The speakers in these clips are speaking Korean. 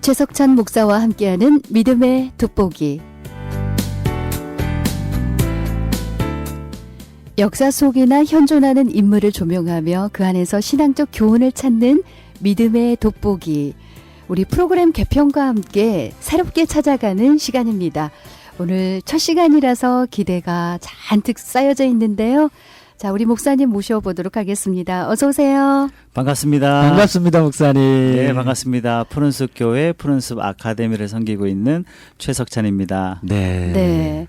최석찬 목사와 함께하는 믿음의 돋보기. 역사 속이나 현존하는 인물을 조명하며 그 안에서 신앙적 교훈을 찾는 믿음의 돋보기. 우리 프로그램 개편과 함께 새롭게 찾아가는 시간입니다. 오늘 첫 시간이라서 기대가 잔뜩 쌓여져 있는데요. 자, 우리 목사님 모셔보도록 하겠습니다. 어서 오세요. 반갑습니다. 반갑습니다, 목사님. 네, 반갑습니다. 푸른숲 교회 푸른숲 아카데미를 섬기고 있는 최석찬입니다. 네. 네.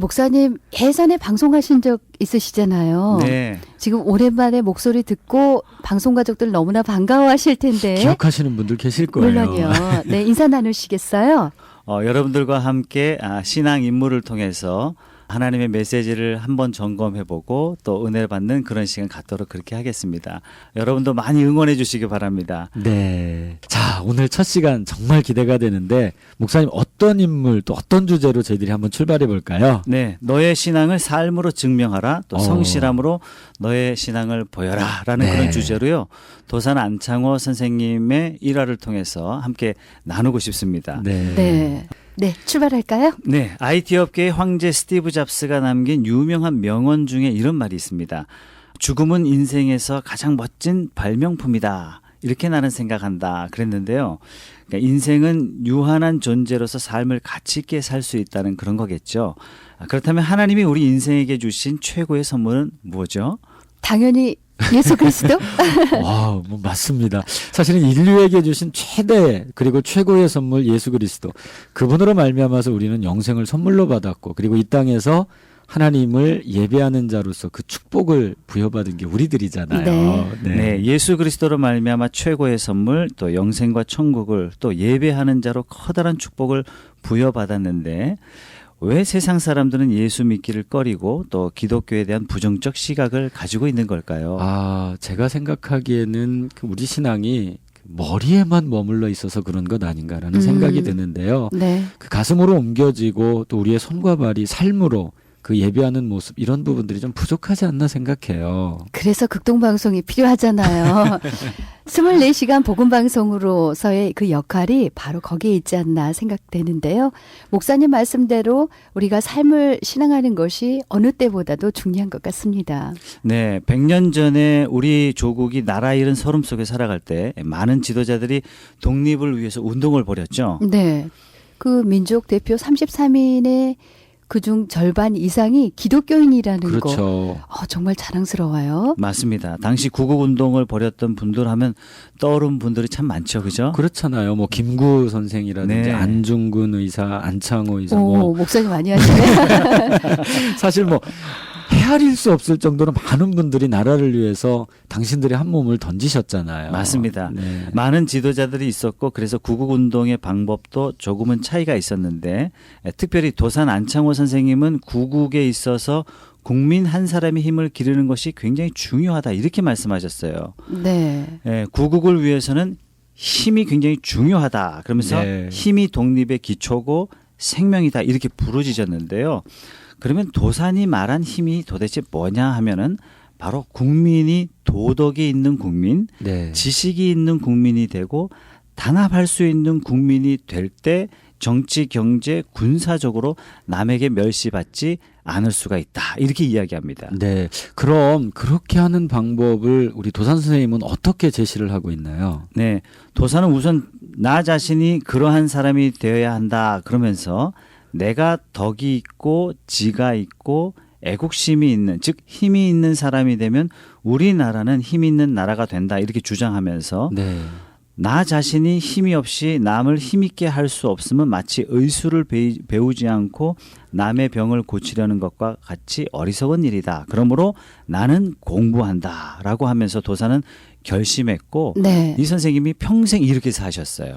목사님 예전에 방송하신 적 있으시잖아요. 네. 지금 오랜만에 목소리 듣고 방송 가족들 너무나 반가워하실 텐데. 기억하시는 분들 계실 거예요. 물론이요. 네, 인사 나누시겠어요? 여러분들과 함께 신앙 인물을 통해서 하나님의 메시지를 한번 점검해보고 또 은혜를 받는 그런 시간 갖도록 그렇게 하겠습니다. 여러분도 많이 응원해 주시기 바랍니다. 네. 자, 오늘 첫 시간 정말 기대가 되는데 목사님 어떤 인물 또 어떤 주제로 저희들이 한번 출발해 볼까요? 네, 너의 신앙을 삶으로 증명하라, 또 성실함으로 너의 신앙을 보여라 라는 그런 주제로요. 도산 안창호 선생님의 일화를 통해서 함께 나누고 싶습니다. 네. 네, 출발할까요? 네, IT 업계의 황제 스티브 잡스가 남긴 유명한 명언 중에 이런 말이 있습니다. 죽음은 인생에서 가장 멋진 발명품이다. 이렇게 나는 생각한다. 그랬는데요. 그러니까 인생은 유한한 존재로서 삶을 가치 있게 살 수 있다는 그런 거겠죠. 그렇다면 하나님이 우리 인생에게 주신 최고의 선물은 뭐죠? 당연히 예수 그리스도? 와, 뭐 맞습니다. 사실은 인류에게 주신 최대 그리고 최고의 선물 예수 그리스도. 그분으로 말미암아서 우리는 영생을 선물로 받았고 그리고 이 땅에서 하나님을 예배하는 자로서 그 축복을 부여받은 게 우리들이잖아요. 네, 예수 그리스도로 말미암아 최고의 선물, 또 영생과 천국을 또 예배하는 자로 커다란 축복을 부여받았는데 왜 세상 사람들은 예수 믿기를 꺼리고 또 기독교에 대한 부정적 시각을 가지고 있는 걸까요? 제가 생각하기에는 우리 신앙이 머리에만 머물러 있어서 그런 것 아닌가라는 생각이 드는데요. 네. 그 가슴으로 옮겨지고 또 우리의 손과 발이 삶으로 그 예배하는 모습 이런 부분들이 좀 부족하지 않나 생각해요. 그래서 극동방송이 필요하잖아요. 24시간 복음방송으로서의 그 역할이 바로 거기에 있지 않나 생각되는데요. 목사님 말씀대로 우리가 삶을 신앙하는 것이 어느 때보다도 중요한 것 같습니다. 네, 100년 전에 우리 조국이 나라 잃은 서름 속에 살아갈 때 많은 지도자들이 독립을 위해서 운동을 벌였죠. 네. 그 민족 대표 33인의 그중 절반 이상이 기독교인이라는 그렇죠. 거 정말 자랑스러워요. 맞습니다. 당시 구국운동을 벌였던 분들 하면 떠오른 분들이 참 많죠. 그죠? 그렇잖아요. 뭐 김구 선생이라든지 네. 안중근 의사, 안창호 의사 목사님 많이 하시네. 사실 뭐 헤아릴 수 없을 정도로 많은 분들이 나라를 위해서 당신들의 한 몸을 던지셨잖아요. 맞습니다. 네. 많은 지도자들이 있었고 그래서 구국운동의 방법도 조금은 차이가 있었는데 특별히 도산 안창호 선생님은 구국에 있어서 국민 한 사람의 힘을 기르는 것이 굉장히 중요하다 이렇게 말씀하셨어요. 네. 구국을 위해서는 힘이 굉장히 중요하다. 그러면서 힘이 독립의 기초고 생명이다 이렇게 부르짖었는데요. 그러면 도산이 말한 힘이 도대체 뭐냐 하면은 바로 국민이 도덕이 있는 국민, 지식이 있는 국민이 되고 단합할 수 있는 국민이 될 때 정치, 경제, 군사적으로 남에게 멸시받지 않을 수가 있다. 이렇게 이야기합니다. 네. 그럼 그렇게 하는 방법을 우리 도산 선생님은 어떻게 제시를 하고 있나요? 네. 도산은 우선 나 자신이 그러한 사람이 되어야 한다. 그러면서 내가 덕이 있고 지가 있고 애국심이 있는 즉 힘이 있는 사람이 되면 우리나라는 힘 있는 나라가 된다 이렇게 주장하면서 나 자신이 힘이 없이 남을 힘있게 할 수 없으면 마치 의술을 배우지 않고 남의 병을 고치려는 것과 같이 어리석은 일이다. 그러므로 나는 공부한다라고 하면서 도산은 결심했고 이 선생님이 평생 이렇게 사셨어요.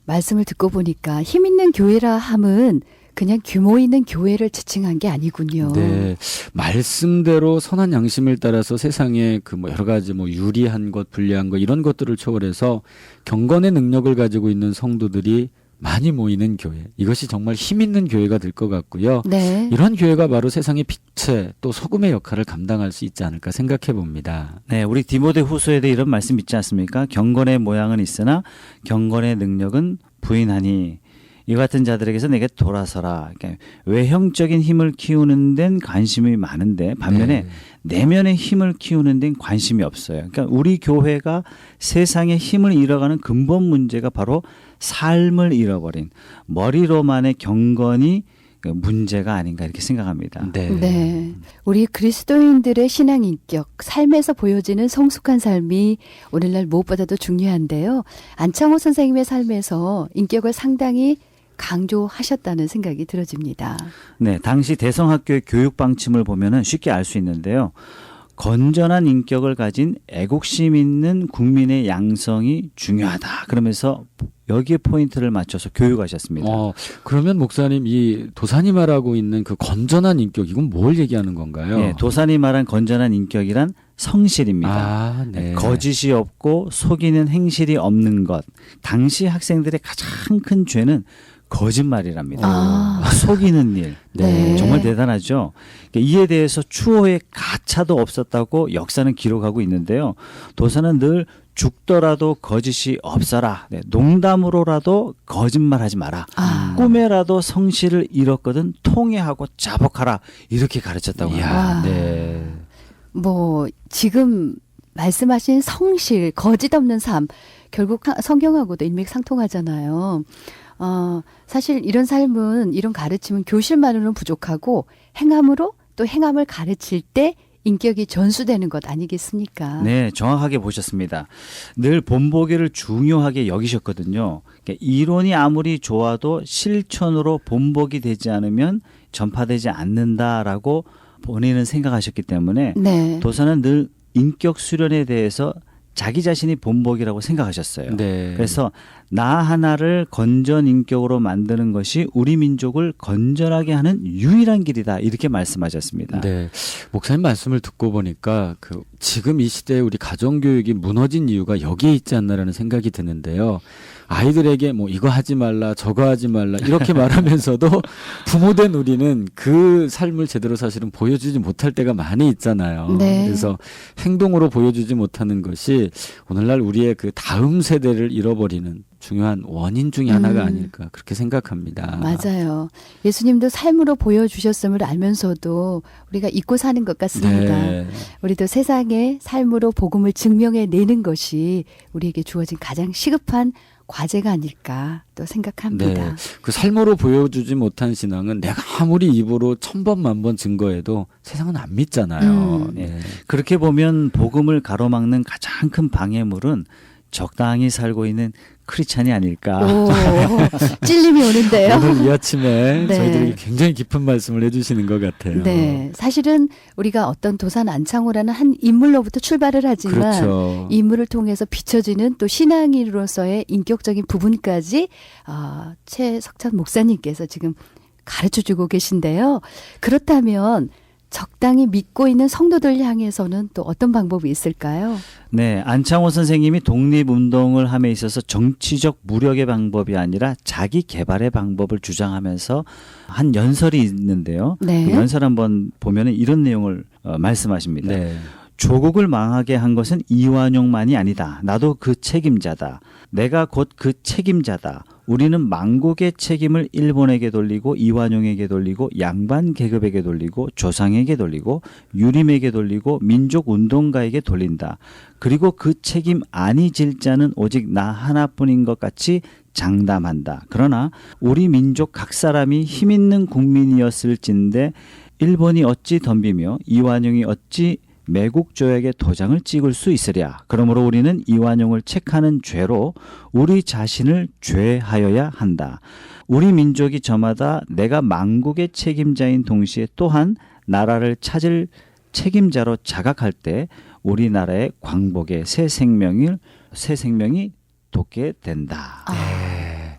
말씀을 듣고 보니까 힘 있는 교회라 함은 그냥 규모 있는 교회를 지칭한 게 아니군요. 네, 말씀대로 선한 양심을 따라서 세상에 그 뭐 여러 가지 뭐 유리한 것, 불리한 것 이런 것들을 초월해서 경건의 능력을 가지고 있는 성도들이 많이 모이는 교회, 이것이 정말 힘 있는 교회가 될 것 같고요. 네. 이런 교회가 바로 세상의 빛의 또 소금의 역할을 감당할 수 있지 않을까 생각해 봅니다. 네, 우리 디모데 후서에도 이런 말씀 있지 않습니까? 경건의 모양은 있으나 경건의 능력은 부인하니 이 같은 자들에게서 내게 돌아서라. 그러니까 외형적인 힘을 키우는 데는 관심이 많은데 반면에 네. 내면의 힘을 키우는 데는 관심이 없어요. 그러니까 우리 교회가 세상의 힘을 잃어가는 근본 문제가 바로 삶을 잃어버린 머리로만의 경건이 문제가 아닌가 이렇게 생각합니다. 네. 네. 우리 그리스도인들의 신앙 인격, 삶에서 보여지는 성숙한 삶이 오늘날 무엇보다도 중요한데요. 안창호 선생님의 삶에서 인격을 상당히 강조하셨다는 생각이 들어집니다. 네, 당시 대성학교의 교육 방침을 보면은 쉽게 알 수 있는데요. 건전한 인격을 가진 애국심 있는 국민의 양성이 중요하다. 그러면서 여기에 포인트를 맞춰서 교육하셨습니다. 그러면 목사님, 이 도사님 말하고 있는 그 건전한 인격, 이건 뭘 얘기하는 건가요? 네, 도산이 말한 건전한 인격이란 성실입니다. 아, 네. 거짓이 없고 속이는 행실이 없는 것. 당시 학생들의 가장 큰 죄는 거짓말이랍니다. 아. 속이는 일. 네. 정말 대단하죠. 이에 대해서 추호의 가차도 없었다고 역사는 기록하고 있는데요. 도사는 늘 죽더라도 거짓이 없어라. 네, 농담으로라도 거짓말하지 마라. 아. 꿈에라도 성실을 잃었거든 통회하고 자복하라. 이렇게 가르쳤다고 합니다. 와. 네. 뭐 지금 말씀하신 성실, 거짓 없는 삶, 결국 성경하고도 일맥상통하잖아요. 사실 이런 삶은, 이런 가르침은 교실만으로는 부족하고 행함으로 또 행함을 가르칠 때 인격이 전수되는 것 아니겠습니까? 네, 정확하게 보셨습니다. 늘 본보기를 중요하게 여기셨거든요. 그러니까 이론이 아무리 좋아도 실천으로 본보기 되지 않으면 전파되지 않는다라고 본인은 생각하셨기 때문에 네. 도사는 늘 인격 수련에 대해서 자기 자신이 본보기라고 생각하셨어요. 네. 그래서 나 하나를 건전 인격으로 만드는 것이 우리 민족을 건전하게 하는 유일한 길이다. 이렇게 말씀하셨습니다. 네. 목사님 말씀을 듣고 보니까 지금 이 시대에 우리 가정교육이 무너진 이유가 여기에 있지 않나라는 생각이 드는데요. 아이들에게 뭐 이거 하지 말라, 저거 하지 말라 이렇게 말하면서도 부모된 우리는 그 삶을 제대로 사실은 보여주지 못할 때가 많이 있잖아요. 네. 그래서 행동으로 보여주지 못하는 것이 오늘날 우리의 그 다음 세대를 잃어버리는 중요한 원인 중에 하나가 아닐까 그렇게 생각합니다. 맞아요. 예수님도 삶으로 보여주셨음을 알면서도 우리가 잊고 사는 것 같습니다. 네. 우리도 세상에 삶으로 복음을 증명해내는 것이 우리에게 주어진 가장 시급한 과제가 아닐까 또 생각합니다. 네. 그 삶으로 보여주지 못한 신앙은 내가 아무리 입으로 1000번 증거해도 세상은 안 믿잖아요. 네. 그렇게 보면 복음을 가로막는 가장 큰 방해물은 적당히 살고 있는 크리스찬이 아닐까. 오, 찔림이 오는데요. 오늘 이 아침에 네. 저희들에게 굉장히 깊은 말씀을 해주시는 것 같아요. 네, 사실은 우리가 어떤 도산 안창호라는 한 인물로부터 출발을 하지만 그렇죠. 이 인물을 통해서 비춰지는 또 신앙인으로서의 인격적인 부분까지 최석찬 목사님께서 지금 가르쳐주고 계신데요. 그렇다면 적당히 믿고 있는 성도들 향해서는 또 어떤 방법이 있을까요? 네, 안창호 선생님이 독립운동을 함에 있어서 정치적 무력의 방법이 아니라 자기 개발의 방법을 주장하면서 한 연설이 있는데요. 네. 그 연설 한번 보면 이런 내용을 말씀하십니다. 네. 조국을 망하게 한 것은 이완용만이 아니다. 나도 그 책임자다. 내가 곧 그 책임자다. 우리는 망국의 책임을 일본에게 돌리고 이완용에게 돌리고 양반 계급에게 돌리고 조상에게 돌리고 유림에게 돌리고 민족운동가에게 돌린다. 그리고 그 책임 아니 질 자는 오직 나 하나뿐인 것 같이 장담한다. 그러나 우리 민족 각 사람이 힘있는 국민이었을진데 일본이 어찌 덤비며 이완용이 어찌 매국조약에 도장을 찍을 수 있으랴. 그러므로 우리는 이완용을 책하는 죄로 우리 자신을 죄하여야 한다. 우리 민족이 저마다 내가 망국의 책임자인 동시에 또한 나라를 찾을 책임자로 자각할 때 우리나라의 광복의 새 생명이 돋게 된다. 네.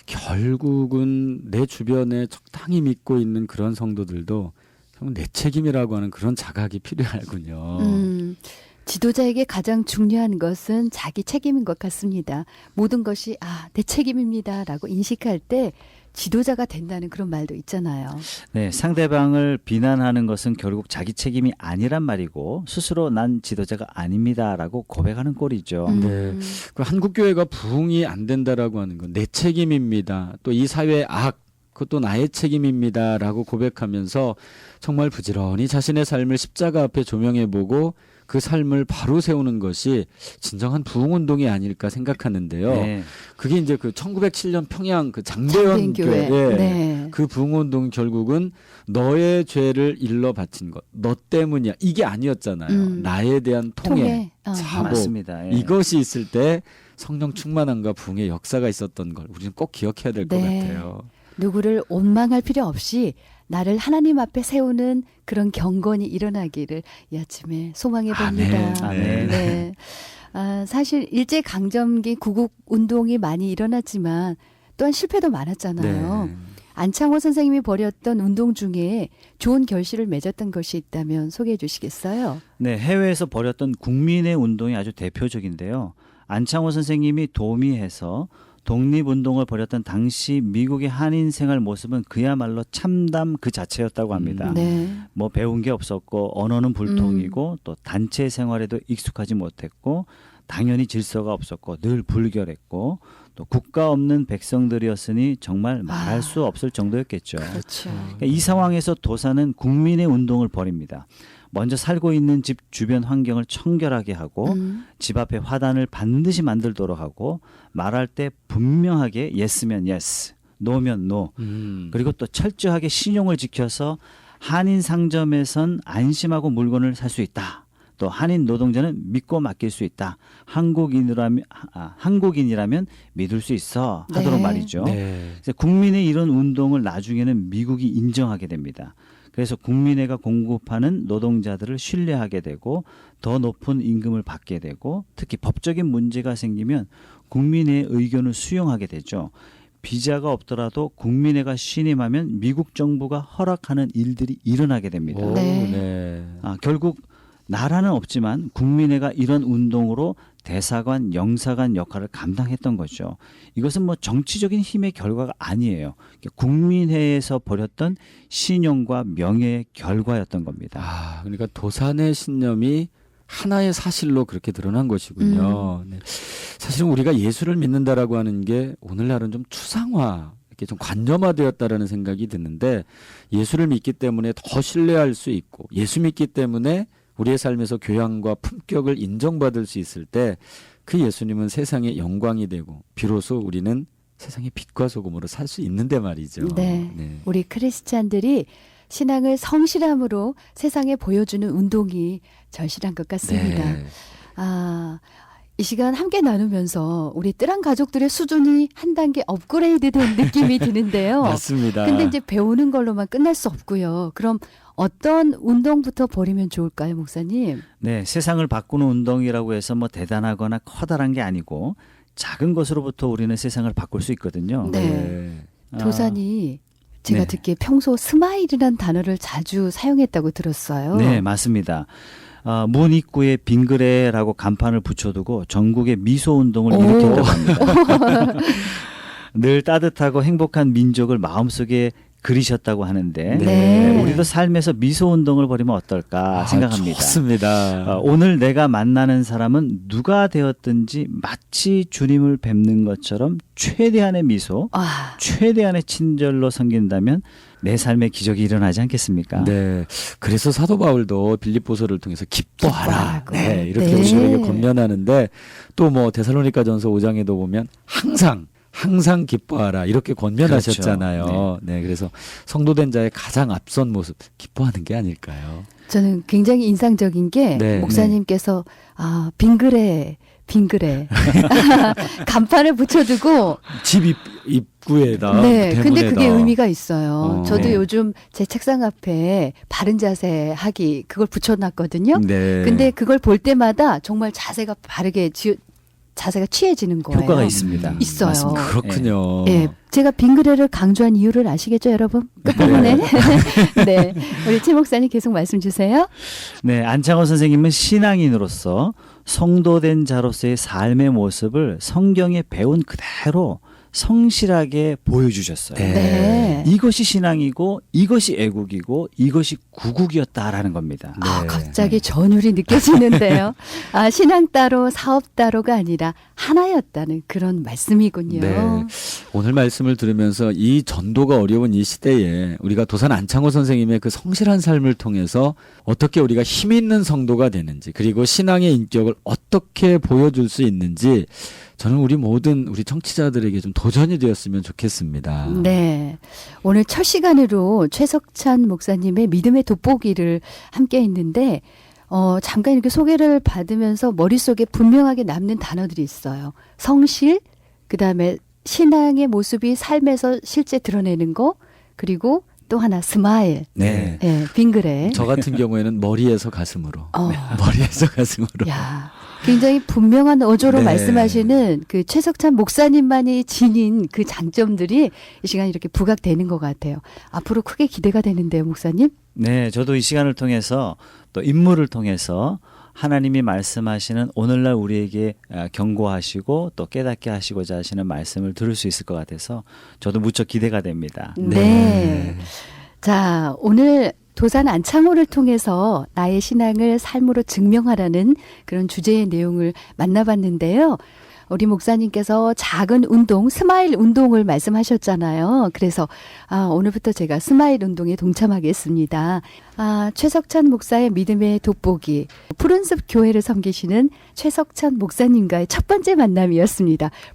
결국은 내 주변에 적당히 믿고 있는 그런 성도들도 내 책임이라고 하는 그런 자각이 필요하군요. 지도자에게 가장 중요한 것은 자기 책임인 것 같습니다. 모든 것이 내 책임입니다라고 인식할 때 지도자가 된다는 그런 말도 있잖아요. 네, 상대방을 비난하는 것은 결국 자기 책임이 아니란 말이고 스스로 난 지도자가 아닙니다라고 고백하는 꼴이죠. 네. 그 한국 교회가 부흥이 안 된다라고 하는 건 내 책임입니다. 또 이 사회의 악 그것도 나의 책임입니다라고 고백하면서 정말 부지런히 자신의 삶을 십자가 앞에 조명해보고 그 삶을 바로 세우는 것이 진정한 부흥운동이 아닐까 생각하는데요. 네. 그게 이제 그 1907년 평양 그 장대현 교회 네. 그 부흥운동 결국은 너의 죄를 일러 바친 것, 너 때문이야. 이게 아니었잖아요. 나에 대한 통해, 자복 맞습니다. 예. 이것이 있을 때 성령 충만함과 부흥의 역사가 있었던 걸 우리는 꼭 기억해야 될 것 네. 같아요. 누구를 원망할 필요 없이 나를 하나님 앞에 세우는 그런 경건이 일어나기를 이 아침에 소망해 봅니다. 아멘. 네. 사실 일제 강점기 구국 운동이 많이 일어났지만 또한 실패도 많았잖아요. 네. 안창호 선생님이 벌였던 운동 중에 좋은 결실을 맺었던 것이 있다면 소개해 주시겠어요? 네, 해외에서 벌였던 국민의 운동이 아주 대표적인데요. 안창호 선생님이 도미해서 독립운동을 벌였던 당시 미국의 한인 생활 모습은 그야말로 참담 그 자체였다고 합니다. 네. 뭐 배운 게 없었고 언어는 불통이고 또 단체 생활에도 익숙하지 못했고 당연히 질서가 없었고 늘 불결했고 또 국가 없는 백성들이었으니 정말 말할 수 없을 정도였겠죠. 그렇죠. 그러니까 이 상황에서 도사는 국민의 운동을 벌입니다. 먼저 살고 있는 집 주변 환경을 청결하게 하고 집 앞에 화단을 반드시 만들도록 하고 말할 때 분명하게 yes면 yes, no면 no 그리고 또 철저하게 신용을 지켜서 한인 상점에선 안심하고 물건을 살 수 있다. 또 한인 노동자는 믿고 맡길 수 있다. 한국인이라면 믿을 수 있어 하도록 네. 말이죠. 네. 그래서 국민의 이런 운동을 나중에는 미국이 인정하게 됩니다. 그래서 국민회가 공급하는 노동자들을 신뢰하게 되고 더 높은 임금을 받게 되고 특히 법적인 문제가 생기면 국민회의 의견을 수용하게 되죠. 비자가 없더라도 국민회가 신임하면 미국 정부가 허락하는 일들이 일어나게 됩니다. 오, 네. 네. 결국 나라는 없지만 국민회가 이런 운동으로 대사관, 영사관 역할을 감당했던 거죠. 이것은 뭐 정치적인 힘의 결과가 아니에요. 국민회에서 벌였던 신용과 명예의 결과였던 겁니다. 그러니까 도산의 신념이 하나의 사실로 그렇게 드러난 것이군요. 네. 사실은 우리가 예수를 믿는다라고 하는 게 오늘날은 좀 추상화, 이렇게 좀 관념화되었다라는 생각이 드는데 예수를 믿기 때문에 더 신뢰할 수 있고 예수 믿기 때문에 우리의 삶에서 교양과 품격을 인정받을 수 있을 때 그 예수님은 세상의 영광이 되고 비로소 우리는 세상의 빛과 소금으로 살 수 있는데 말이죠. 네. 네. 우리 크리스찬들이 신앙을 성실함으로 세상에 보여주는 운동이 절실한 것 같습니다. 네. 이 시간 함께 나누면서 우리 뜨란 가족들의 수준이 한 단계 업그레이드된 느낌이 드는데요. 맞습니다. 근데 이제 배우는 걸로만 끝날 수 없고요. 그럼 어떤 운동부터 벌이면 좋을까요, 목사님? 네, 세상을 바꾸는 운동이라고 해서 뭐 대단하거나 커다란 게 아니고 작은 것으로부터 우리는 세상을 바꿀 수 있거든요. 네. 도산이 제가 네. 듣기에 평소 스마일이라는 단어를 자주 사용했다고 들었어요. 네, 맞습니다. 문 입구에 빙그레라고 간판을 붙여두고 전국의 미소 운동을 일으켰다고 합니다. 늘 따뜻하고 행복한 민족을 마음속에 그리셨다고 하는데 네. 우리도 삶에서 미소 운동을 벌이면 어떨까 생각합니다. 좋습니다. 오늘 내가 만나는 사람은 누가 되었든지 마치 주님을 뵙는 것처럼 최대한의 미소, 최대한의 친절로 섬긴다면 내 삶의 기적이 일어나지 않겠습니까? 네. 그래서 사도 바울도 빌립보서를 통해서 기뻐하라. 기뻐하라고. 네. 이렇게 네. 우리에게 권면하는데 또 뭐 데살로니가전서 5장에도 보면 항상 기뻐하라 이렇게 권면하셨잖아요. 그렇죠. 네. 그래서 성도된 자의 가장 앞선 모습 기뻐하는 게 아닐까요? 저는 굉장히 인상적인 게 네. 목사님께서 빙그레 간판을 붙여두고 집 입구에다 네, 대문에다. 근데 그게 의미가 있어요. 저도 네. 요즘 제 책상 앞에 바른 자세 하기 그걸 붙여놨거든요. 네. 근데 그걸 볼 때마다 정말 자세가 바르게 자세가 취해지는 거예요. 효과가 있습니다. 있어요. 맞습니다. 그렇군요. 예, 제가 빙그레를 강조한 이유를 아시겠죠, 여러분? 끝부분에. 네, 우리 최 목사님 계속 말씀 주세요. 네, 안창호 선생님은 신앙인으로서 성도된 자로서의 삶의 모습을 성경에 배운 그대로 성실하게 보여주셨어요. 네. 이것이 신앙이고 이것이 애국이고 이것이 구국이었다라는 겁니다. 아, 네. 갑자기 전율이 느껴지는데요. 아, 신앙 따로 사업 따로가 아니라 하나였다는 그런 말씀이군요. 네. 오늘 말씀을 들으면서 이 전도가 어려운 이 시대에 우리가 도산 안창호 선생님의 그 성실한 삶을 통해서 어떻게 우리가 힘 있는 성도가 되는지 그리고 신앙의 인격을 어떻게 보여줄 수 있는지 저는 우리 모든 우리 청취자들에게 좀 도전이 되었으면 좋겠습니다. 네. 오늘 첫 시간으로 최석찬 목사님의 믿음의 돋보기를 함께 했는데, 잠깐 이렇게 소개를 받으면서 머릿속에 분명하게 남는 단어들이 있어요. 성실, 그 다음에 신앙의 모습이 삶에서 실제 드러내는 거, 그리고 또 하나 스마일. 네. 네, 빙그레. 저 같은 경우에는 머리에서 가슴으로. 머리에서 가슴으로. 야, 굉장히 분명한 어조로 네. 말씀하시는 그 최석찬 목사님만이 지닌 그 장점들이 이 시간 이렇게 부각되는 것 같아요. 앞으로 크게 기대가 되는데요, 목사님. 네, 저도 이 시간을 통해서 또 인물을 통해서 하나님이 말씀하시는 오늘날 우리에게 경고하시고 또 깨닫게 하시고자 하시는 말씀을 들을 수 있을 것 같아서 저도 무척 기대가 됩니다. 네. 자, 오늘 도산 안창호를 통해서 나의 신앙을 삶으로 증명하라는 그런 주제의 내용을 만나봤는데요. 우리 목사님께서 작은 운동, 스마일 운동을 말씀하셨잖아요. 그래서 오늘부터 제가 스마일 운동에 동참하겠습니다. 최석찬 목사의 믿음의 돋보기, 푸른숲 교회를 섬기시는 최석찬 목사님과의 첫 번째 만남이었습니다.